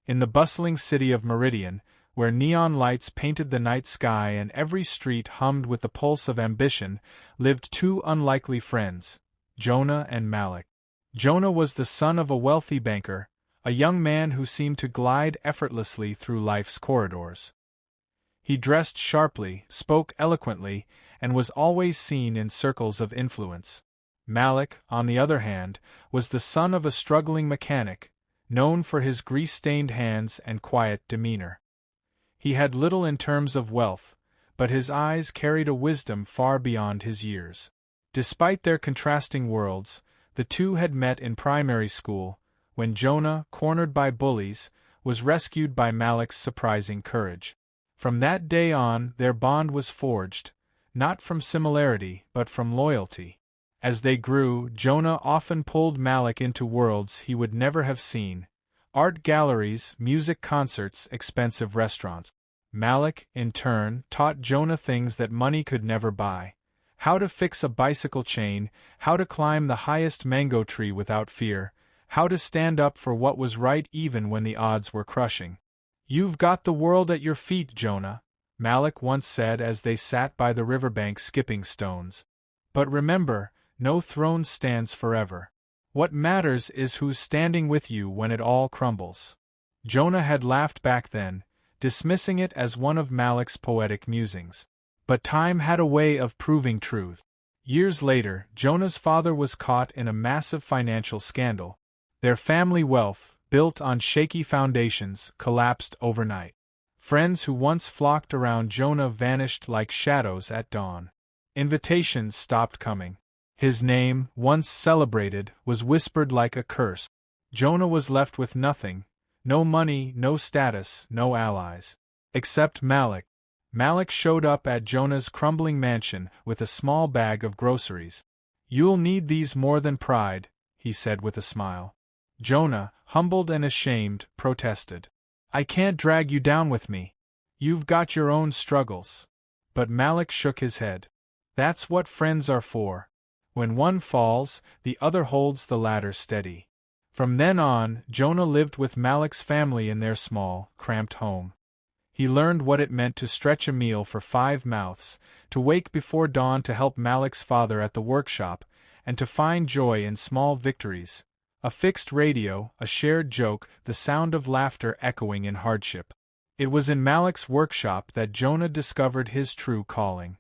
In the bustling city of Meridian, where neon lights painted the night sky and every street hummed with the pulse of ambition, lived two unlikely friends, Jonah and Malik. Jonah was the son of a wealthy banker, a young man who seemed to glide effortlessly through life's corridors. He dressed sharply, spoke eloquently, and was always seen in circles of influence. Malik, on the other hand, was the son of a struggling mechanic, known for his grease-stained hands and quiet demeanor. He had little in terms of wealth, but his eyes carried a wisdom far beyond his years. Despite their contrasting worlds, the two had met in primary school, when Jonah, cornered by bullies, was rescued by Malik's surprising courage. From that day on, their bond was forged, not from similarity but from loyalty. As they grew, Jonah often pulled Malik into worlds he would never have seen: art galleries, music concerts, expensive restaurants. Malik, in turn, taught Jonah things that money could never buy: how to fix a bicycle chain, how to climb the highest mango tree without fear, how to stand up for what was right even when the odds were crushing. "You've got the world at your feet, Jonah," Malik once said as they sat by the riverbank skipping stones. "But remember, no throne stands forever. What matters is who's standing with you when it all crumbles." Jonah had laughed back then, dismissing it as one of Malik's poetic musings. But time had a way of proving truth. Years later, Jonah's father was caught in a massive financial scandal. Their family wealth, built on shaky foundations, collapsed overnight. Friends who once flocked around Jonah vanished like shadows at dawn. Invitations stopped coming. His name, once celebrated, was whispered like a curse. Jonah was left with nothing: no money, no status, no allies. Except Malik. Malik showed up at Jonah's crumbling mansion with a small bag of groceries. "You'll need these more than pride," he said with a smile. Jonah, humbled and ashamed, protested. "I can't drag you down with me. You've got your own struggles." But Malik shook his head. "That's what friends are for. When one falls, the other holds the ladder steady." From then on, Jonah lived with Malik's family in their small, cramped home. He learned what it meant to stretch a meal for 5 mouths, to wake before dawn to help Malik's father at the workshop, and to find joy in small victories: a fixed radio, a shared joke, the sound of laughter echoing in hardship. It was in Malik's workshop that Jonah discovered his true calling.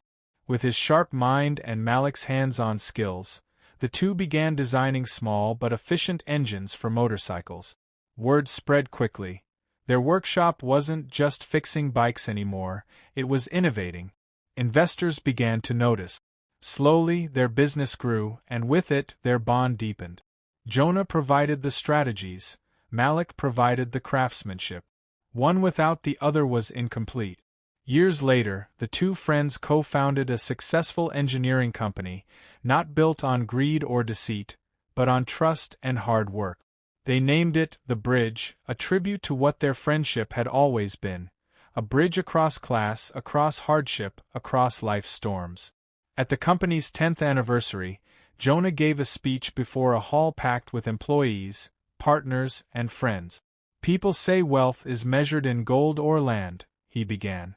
With his sharp mind and Malik's hands-on skills, the two began designing small but efficient engines for motorcycles. Word spread quickly. Their workshop wasn't just fixing bikes anymore, it was innovating. Investors began to notice. Slowly, their business grew, and with it, their bond deepened. Jonah provided the strategies, Malik provided the craftsmanship. One without the other was incomplete. Years later, the two friends co-founded a successful engineering company, not built on greed or deceit, but on trust and hard work. They named it The Bridge, a tribute to what their friendship had always been: a bridge across class, across hardship, across life's storms. At the company's 10th anniversary, Jonah gave a speech before a hall packed with employees, partners, and friends. "People say wealth is measured in gold or land," he began.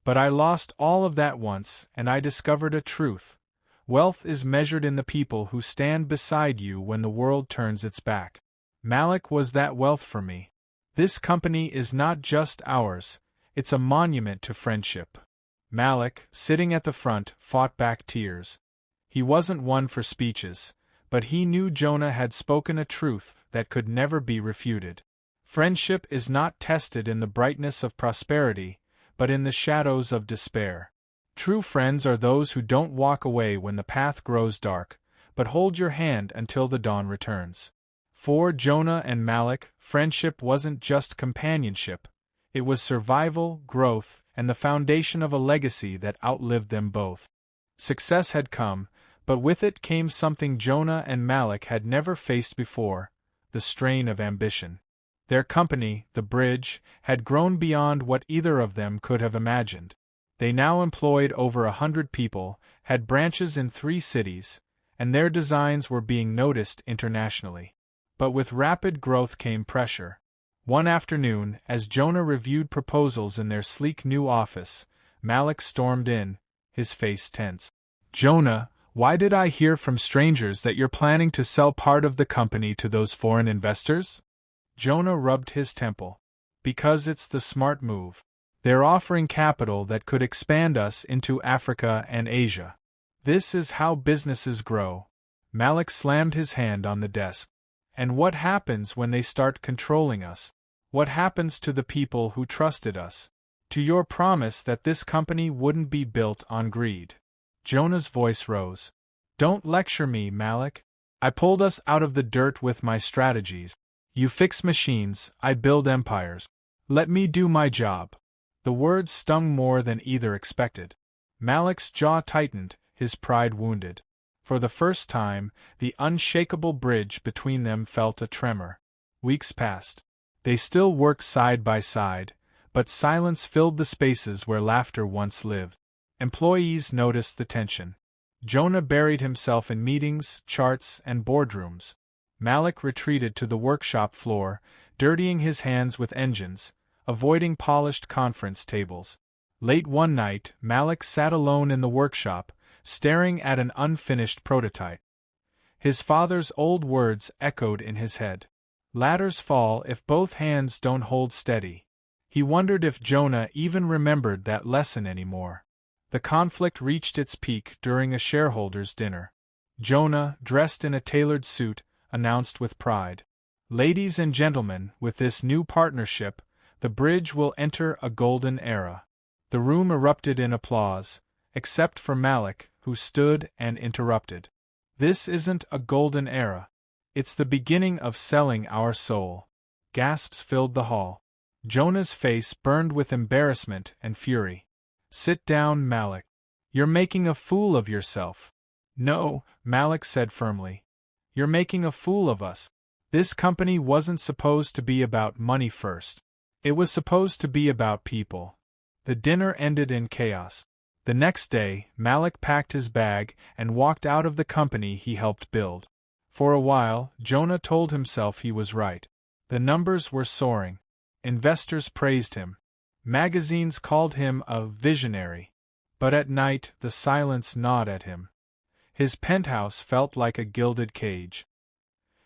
"But I lost all of that once, and I discovered a truth. Wealth is measured in the people who stand beside you when the world turns its back. Malik was that wealth for me. This company is not just ours, it's a monument to friendship." Malik, sitting at the front, fought back tears. He wasn't one for speeches, but he knew Jonah had spoken a truth that could never be refuted. Friendship is not tested in the brightness of prosperity, but in the shadows of despair. True friends are those who don't walk away when the path grows dark, but hold your hand until the dawn returns. For Jonah and Malik, friendship wasn't just companionship. It was survival, growth, and the foundation of a legacy that outlived them both. Success had come, but with it came something Jonah and Malik had never faced before: the strain of ambition. Their company, The Bridge, had grown beyond what either of them could have imagined. They now employed over 100 people, had branches in 3 cities, and their designs were being noticed internationally. But with rapid growth came pressure. One afternoon, as Jonah reviewed proposals in their sleek new office, Malik stormed in, his face tense. "Jonah, why did I hear from strangers that you're planning to sell part of the company to those foreign investors?" Jonah rubbed his temple. "Because it's the smart move. They're offering capital that could expand us into Africa and Asia. This is how businesses grow." Malik slammed his hand on the desk. "And what happens when they start controlling us? What happens to the people who trusted us? To your promise that this company wouldn't be built on greed?" Jonah's voice rose. "Don't lecture me, Malik. I pulled us out of the dirt with my strategies. You fix machines, I build empires. Let me do my job." The words stung more than either expected. Malik's jaw tightened, his pride wounded. For the first time, the unshakable bridge between them felt a tremor. Weeks passed. They still worked side by side, but silence filled the spaces where laughter once lived. Employees noticed the tension. Jonah buried himself in meetings, charts, and boardrooms. Malik retreated to the workshop floor, dirtying his hands with engines, avoiding polished conference tables. Late one night, Malik sat alone in the workshop, staring at an unfinished prototype. His father's old words echoed in his head. "Ladders fall if both hands don't hold steady." He wondered if Jonah even remembered that lesson anymore. The conflict reached its peak during a shareholders' dinner. Jonah, dressed in a tailored suit, announced with pride, "Ladies and gentlemen, with this new partnership, the bridge will enter a golden era." The room erupted in applause, except for Malik, who stood and interrupted. "This isn't a golden era. It's the beginning of selling our soul." Gasps filled the hall. Jonah's face burned with embarrassment and fury. "Sit down, Malik. You're making a fool of yourself." "No," Malik said firmly. "You're making a fool of us. This company wasn't supposed to be about money first. It was supposed to be about people." The dinner ended in chaos. The next day, Malik packed his bag and walked out of the company he helped build. For a while, Jonah told himself he was right. The numbers were soaring. Investors praised him. Magazines called him a visionary. But at night, the silence gnawed at him. His penthouse felt like a gilded cage.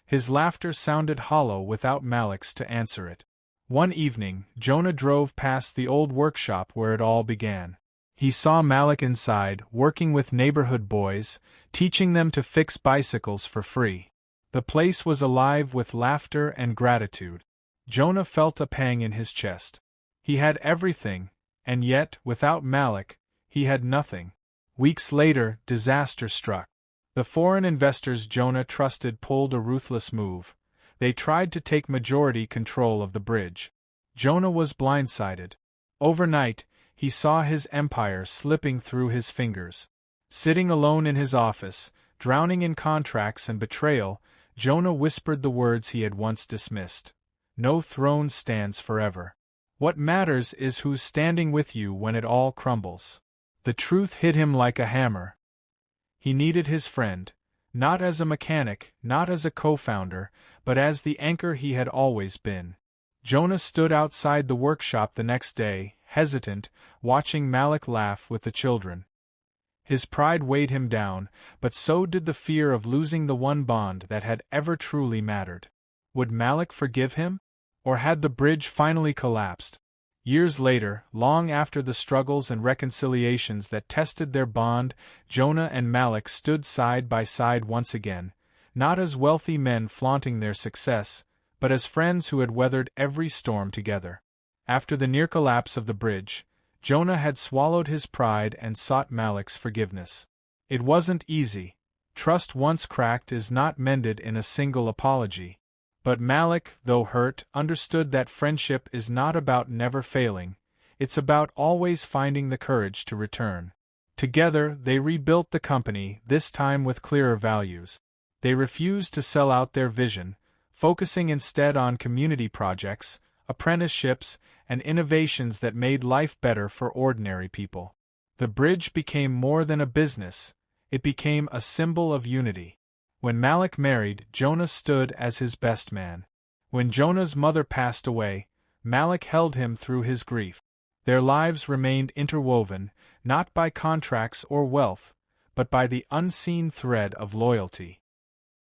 His laughter sounded hollow without Malik's to answer it. One evening, Jonah drove past the old workshop where it all began. He saw Malik inside, working with neighborhood boys, teaching them to fix bicycles for free. The place was alive with laughter and gratitude. Jonah felt a pang in his chest. He had everything, and yet, without Malik, he had nothing. Weeks later, disaster struck. The foreign investors Jonah trusted pulled a ruthless move. They tried to take majority control of the bridge. Jonah was blindsided. Overnight, he saw his empire slipping through his fingers. Sitting alone in his office, drowning in contracts and betrayal, Jonah whispered the words he had once dismissed. "No throne stands forever. What matters is who's standing with you when it all crumbles." The truth hit him like a hammer. He needed his friend, not as a mechanic, not as a co-founder, but as the anchor he had always been. Jonah stood outside the workshop the next day, hesitant, watching Malik laugh with the children. His pride weighed him down, but so did the fear of losing the one bond that had ever truly mattered. Would Malik forgive him? Or had the bridge finally collapsed? Years later, long after the struggles and reconciliations that tested their bond, Jonah and Malik stood side by side once again, not as wealthy men flaunting their success, but as friends who had weathered every storm together. After the near collapse of the bridge, Jonah had swallowed his pride and sought Malik's forgiveness. It wasn't easy. Trust once cracked is not mended in a single apology. But Malik, though hurt, understood that friendship is not about never failing, it's about always finding the courage to return. Together, they rebuilt the company, this time with clearer values. They refused to sell out their vision, focusing instead on community projects, apprenticeships, and innovations that made life better for ordinary people. The bridge became more than a business, it became a symbol of unity. When Malik married, Jonah stood as his best man. When Jonah's mother passed away, Malak held him through his grief. Their lives remained interwoven, not by contracts or wealth, but by the unseen thread of loyalty.